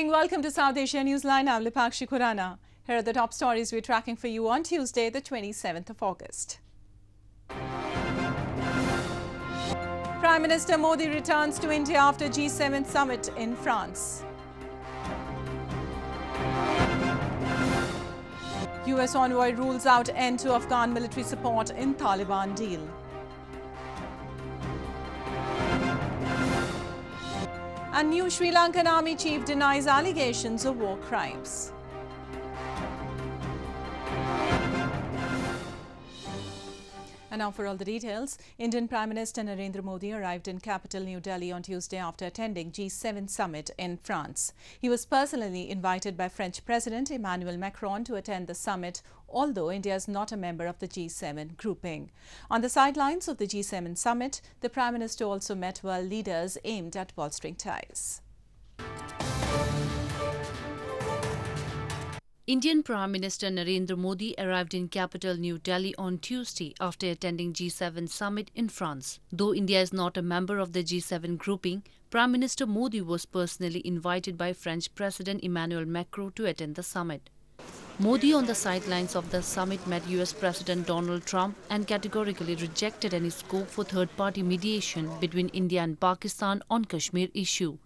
evening. Welcome to South Asia Newsline. I'm Lipakshi Khurana. Here are the top stories we're tracking for you on Tuesday, the 27th of August. Prime Minister Modi returns to India after G7 summit in France. US envoy rules out end to Afghan military support in Taliban deal. And new Sri Lankan army chief denies allegations of war crimes. And now for all the details. Indian Prime Minister Narendra Modi arrived in capital New Delhi on Tuesday after attending G7 summit in France. He was personally invited by French President Emmanuel Macron to attend the summit, although India is not a member of the G7 grouping. On the sidelines of the G7 summit, the Prime Minister also met world leaders aimed at bolstering ties. Indian Prime Minister Narendra Modi arrived in capital New Delhi on Tuesday after attending G7 summit in France. Though India is not a member of the G7 grouping, Prime Minister Modi was personally invited by French President Emmanuel Macron to attend the summit. Modi on the sidelines of the summit met US President Donald Trump and categorically rejected any scope for third-party mediation between India and Pakistan on Kashmir issue.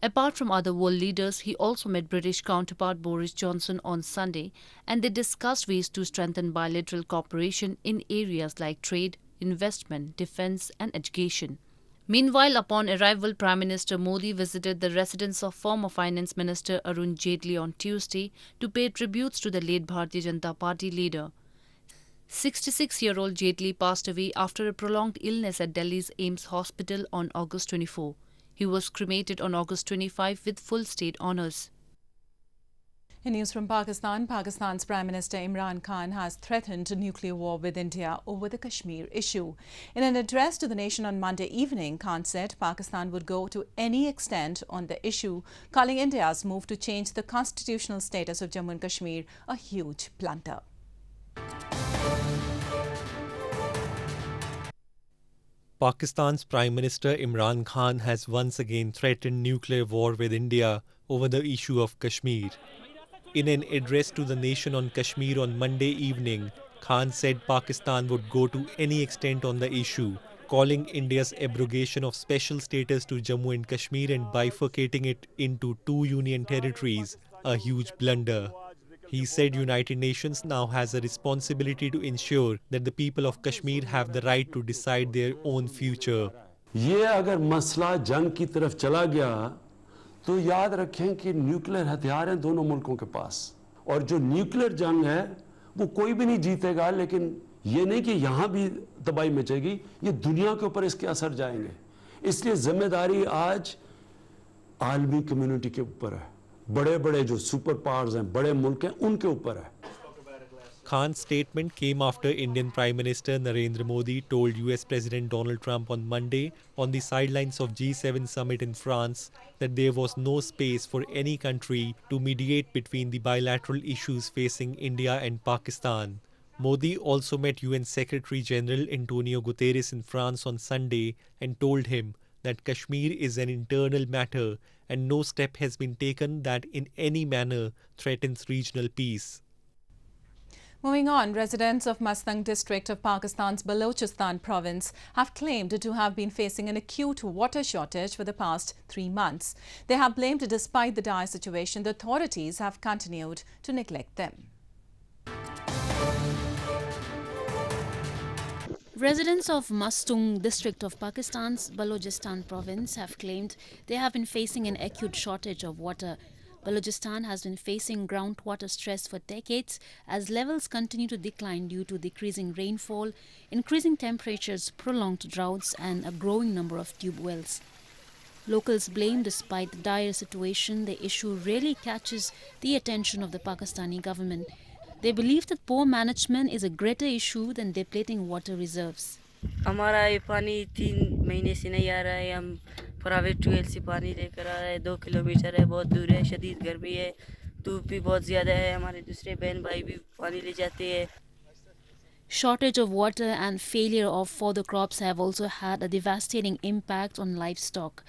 Apart from other world leaders, he also met British counterpart Boris Johnson on Sunday, and they discussed ways to strengthen bilateral cooperation in areas like trade, investment, defence and education. Meanwhile, upon arrival, Prime Minister Modi visited the residence of former Finance Minister Arun Jaitley on Tuesday to pay tributes to the late Bharatiya Janata Party leader. 66-year-old Jaitley passed away after a prolonged illness at Delhi's AIIMS hospital on August 24. He was cremated on August 25 with full state honours. In news from Pakistan, Pakistan's Prime Minister Imran Khan has threatened a nuclear war with India over the Kashmir issue. In an address to the nation on Monday evening, Khan said Pakistan would go to any extent on the issue, calling India's move to change the constitutional status of Jammu and Kashmir a huge blunder. Pakistan's Prime Minister Imran Khan has once again threatened nuclear war with India over the issue of Kashmir. In an address to the nation on Kashmir on Monday evening, Khan said Pakistan would go to any extent on the issue, calling India's abrogation of special status to Jammu and Kashmir and bifurcating it into two union territories a huge blunder. He said United Nations now has a responsibility to ensure that the people of Kashmir have the right to decide their own future. ये अगर मसला जंग की तरफ चला गया तो याद रखें कि न्यूक्लियर हथियार हैं दोनों मुल्कों के पास और जो न्यूक्लियर जंग है वो कोई भी नहीं जीतेगा लेकिन ये नहीं कि यहाँ भी तबाही मचेगी ये दुनिया के ऊपर इसके असर जाएंगे इसलिए जिम्मेदारी आज आलमी कम्युनिटी के ऊपर है बड़े-बड़े जो सुपर पावर्स हैं बड़े मुल्क हैं उनके ऊपर है Khan's statement came after Indian Prime Minister Narendra Modi told US President Donald Trump on Monday on the sidelines of G7 summit in France that there was no space for any country to mediate between the bilateral issues facing India and Pakistan. Modi also met UN Secretary General Antonio Guterres in France on Sunday and told him that Kashmir is an internal matter and no step has been taken that in any manner threatens regional peace. Moving on, residents of Mustang district of Pakistan's Balochistan province have claimed to have been facing an acute water shortage for the past 3 months. They have blamed that despite the dire situation, the authorities have continued to neglect them. Residents of Mastung district of Pakistan's Balochistan province have claimed they have been facing an acute shortage of water. Balochistan has been facing groundwater stress for decades as levels continue to decline due to decreasing rainfall, increasing temperatures, prolonged droughts and a growing number of tube wells. Locals blame despite the dire situation, the issue really catches the attention of the Pakistani government. They believe that poor management is a greater issue than depleting water reserves. हमारा ये पानी 3 महीने से नहीं आ रहा है हम private well से पानी लेकर आ रहे हैं 2 किलोमीटर है बहुत दूर है शदीद गर्मी है धूप भी बहुत ज़्यादा है हमारे दूसरे बहन भाई भी पानी ले जाते हैं Shortage of water and failure of fodder crops have also had a devastating impact on livestock.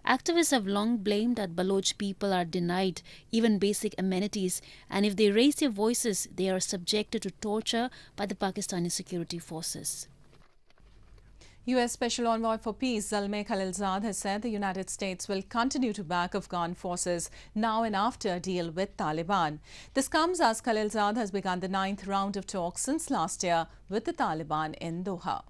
Activists have long blamed that Baloch people are denied even basic amenities, and if they raise their voices, they are subjected to torture by the Pakistani security forces. U.S. Special Envoy for Peace Zalmay Khalilzad has said the United States will continue to back Afghan forces now and after a deal with Taliban. This comes as Khalilzad has begun the 9th round of talks since last year with the Taliban in Doha.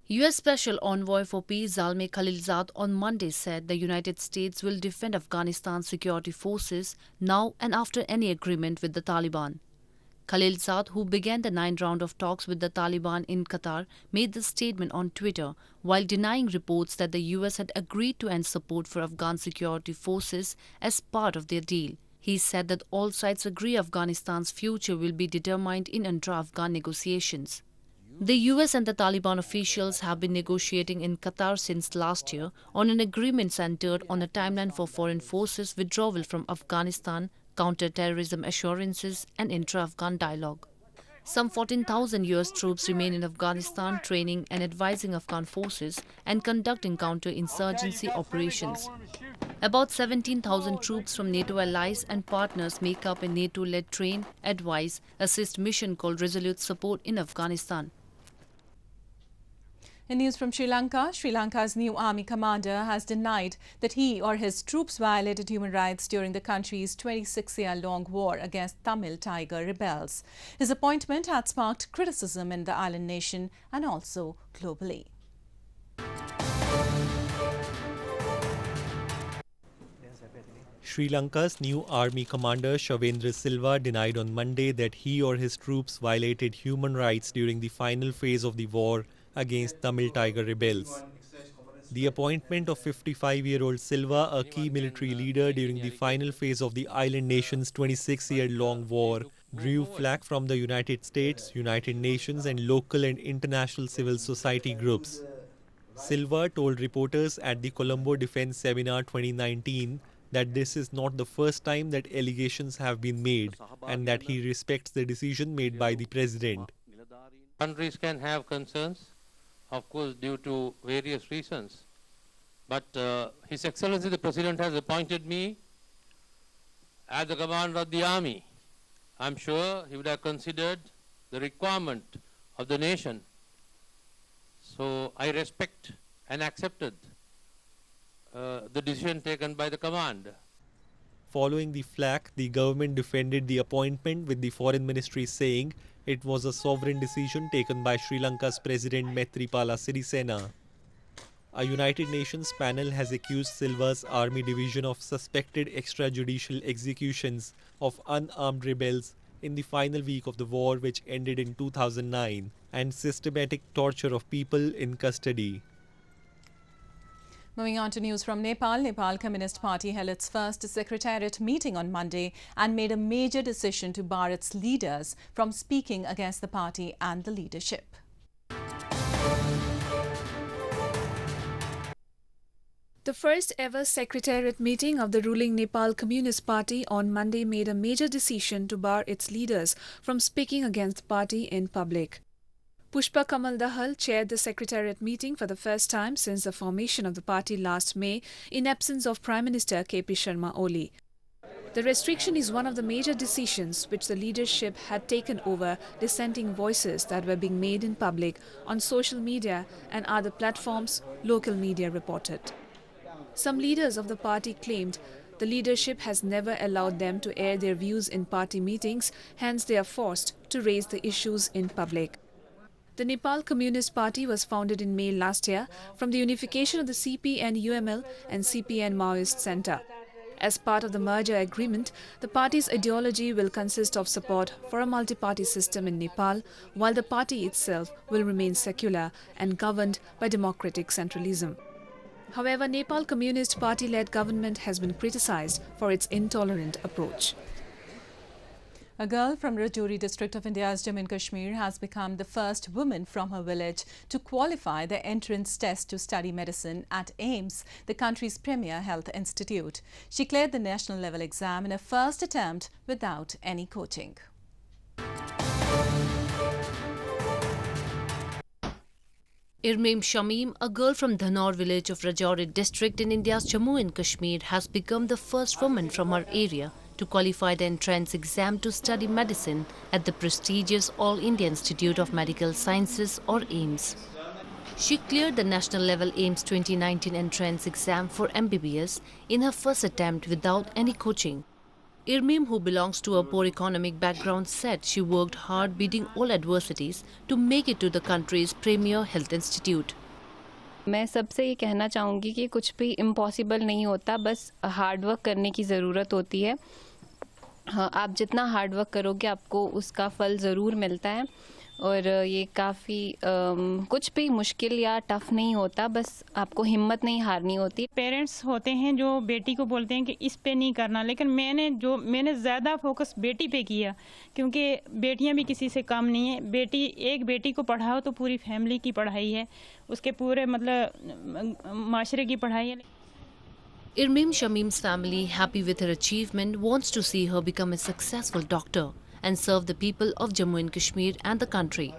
U.S. Special Envoy for Peace Zalmay Khalilzad on Monday said the United States will defend Afghanistan's security forces now and after any agreement with the Taliban. Khalilzad, who began the 9th round of talks with the Taliban in Qatar, made this statement on Twitter while denying reports that the U.S. had agreed to end support for Afghan security forces as part of their deal. He said that all sides agree Afghanistan's future will be determined in intra-Afghan negotiations. The US and the Taliban officials have been negotiating in Qatar since last year on an agreement centered on a timeline for foreign forces withdrawal from Afghanistan, counter-terrorism assurances and intra-Afghan dialogue. Some 14,000 US troops remain in Afghanistan training and advising Afghan forces and conducting counter-insurgency operations. About 17,000 troops from NATO allies and partners make up a NATO-led train, advise, assist mission called Resolute Support in Afghanistan. In news from Sri Lanka, Sri Lanka's new army commander has denied that he or his troops violated human rights during the country's 26-year-long war against Tamil Tiger rebels. His appointment had sparked criticism in the island nation and also globally. Sri Lanka's new army commander Shavendra Silva denied on Monday that he or his troops violated human rights during the final phase of the war against Tamil Tiger rebels. The appointment of 55-year-old Silva, a key military leader during the final phase of the island nation's 26-year-long war, drew flack from the United States, United Nations and local and international civil society groups. Silva told reporters at the Colombo Defense Seminar 2019 that this is not the first time that allegations have been made and that he respects the decision made by the president. Countries can have concerns, of course, due to various reasons. But His Excellency the President has appointed me as the commander of the army. I'm sure he would have considered the requirement of the nation. So I respect and accepted the decision taken by the commander. Following the flack, the government defended the appointment with the foreign ministry saying it was a sovereign decision taken by Sri Lanka's President Maithripala Sirisena. A United Nations panel has accused Silva's army division of suspected extrajudicial executions of unarmed rebels in the final week of the war, which ended in 2009, and systematic torture of people in custody. Moving on to news from Nepal, Nepal Communist Party held its first secretariat meeting on Monday and made a major decision to bar its leaders from speaking against the party and the leadership. The first ever secretariat meeting of the ruling Nepal Communist Party on Monday made a major decision to bar its leaders from speaking against the party in public. Pushpa Kamal Dahal chaired the secretariat meeting for the first time since the formation of the party last May in absence of Prime Minister KP Sharma Oli. The restriction is one of the major decisions which the leadership had taken over dissenting voices that were being made in public on social media and other platforms, local media reported. Some leaders of the party claimed the leadership has never allowed them to air their views in party meetings, hence they are forced to raise the issues in public. The Nepal Communist Party was founded in May last year from the unification of the CPN-UML and CPN-Maoist Centre. As part of the merger agreement, the party's ideology will consist of support for a multi-party system in Nepal, while the party itself will remain secular and governed by democratic centralism. However, Nepal Communist Party-led government has been criticized for its intolerant approach. A girl from Rajouri district of India's Jammu and Kashmir has become the first woman from her village to qualify the entrance test to study medicine at AIIMS, the country's premier health institute. She cleared the national level exam in her first attempt without any coaching. Irmim Shamim, a girl from Dhanor village of Rajouri district in India's Jammu and Kashmir, has become the first woman from her area to qualify the entrance exam to study medicine at the prestigious All India Institute of Medical Sciences or AIIMS. She cleared the national level AIIMS 2019 entrance exam for MBBS in her first attempt without any coaching. Irmim, who belongs to a poor economic background, said she worked hard beating all adversities to make it to the country's premier health institute. मैं सबसे ये कहना चाहूँगी कि कुछ भी impossible नहीं होता, बस हार्ड वर्क करने की ज़रूरत होती है. हाँ, आप जितना हार्ड वर्क करोगे आपको उसका फल ज़रूर मिलता है और ये काफ़ी कुछ भी मुश्किल या टफ नहीं होता, बस आपको हिम्मत नहीं हारनी होती. पेरेंट्स होते हैं जो बेटी को बोलते हैं कि इस पे नहीं करना, लेकिन मैंने ज़्यादा फोकस बेटी पे किया क्योंकि बेटियां भी किसी से कम नहीं है. एक बेटी को पढ़ाओ तो पूरी फैमिली की पढ़ाई है, उसके पूरे मतलब माशरे की पढ़ाई है. Irmim Shamim's family, happy with her achievement, wants to see her become a successful doctor and serve the people of Jammu and Kashmir and the country.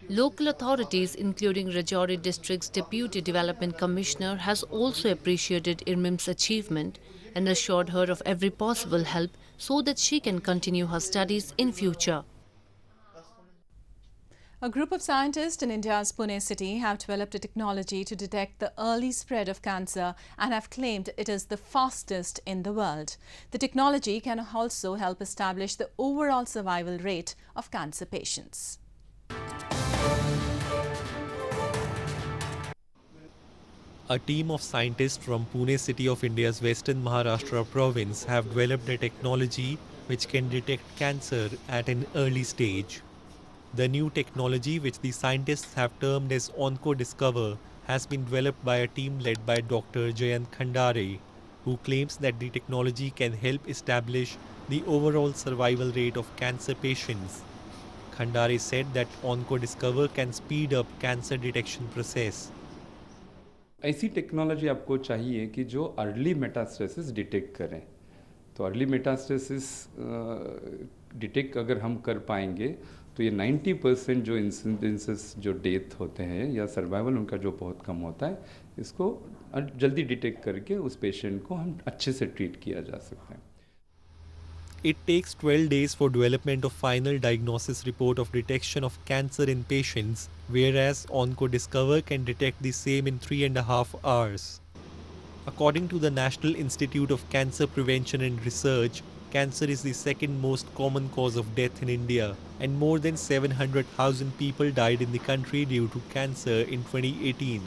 Local authorities, including Rajouri District's Deputy Development Commissioner, has also appreciated Irmim's achievement and assured her of every possible help so that she can continue her studies in future. A group of scientists in India's Pune city have developed a technology to detect the early spread of cancer and have claimed it is the fastest in the world. The technology can also help establish the overall survival rate of cancer patients. A team of scientists from Pune city of India's western Maharashtra province have developed a technology which can detect cancer at an early stage. The new technology, which the scientists have termed as OncoDiscover, has been developed by a team led by Dr. Jayant Khandare, who claims that the technology can help establish the overall survival rate of cancer patients. Khandare said that OncoDiscover can speed up cancer detection process. ऐसी technology आपको चाहिए कि जो early metastasis detect करें. तो early metastasis detect अगर हम कर पाएंगे तो ये 90% जो इंसिडेंसेस जो डेथ होते हैं या सर्वाइवल उनका जो बहुत कम होता है, इसको जल्दी डिटेक्ट करके उस पेशेंट को हम अच्छे से ट्रीट किया जा सकता है. It takes 12 days for development of final diagnosis report of detection of cancer in patients, whereas OncoDiscover can detect the same in 3.5 hours. According to the National Institute of Cancer Prevention and Research, cancer is the second most common cause of death in India, and more than 700,000 people died in the country due to cancer in 2018.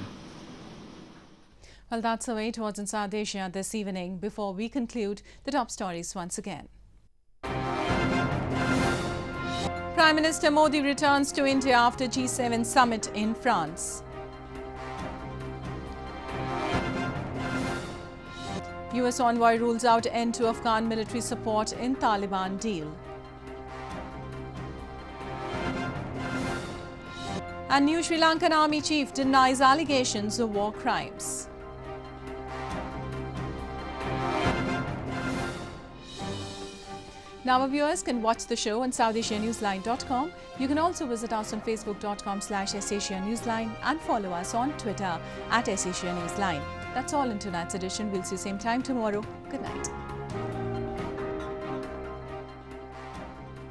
Well, that's the way towards Inside Asia this evening. Before we conclude, the top stories once again. Prime Minister Modi returns to India after G7 summit in France. US envoy rules out end to Afghan military support in Taliban deal. And new Sri Lankan army chief denies allegations of war crimes. Now our viewers can watch the show on SouthAsiaNewsline.com. You can also visit us on Facebook.com/SAsiaNewsline and follow us on Twitter @SAsiaNewsline. That's all in tonight's edition. We'll see you same time tomorrow. Good night.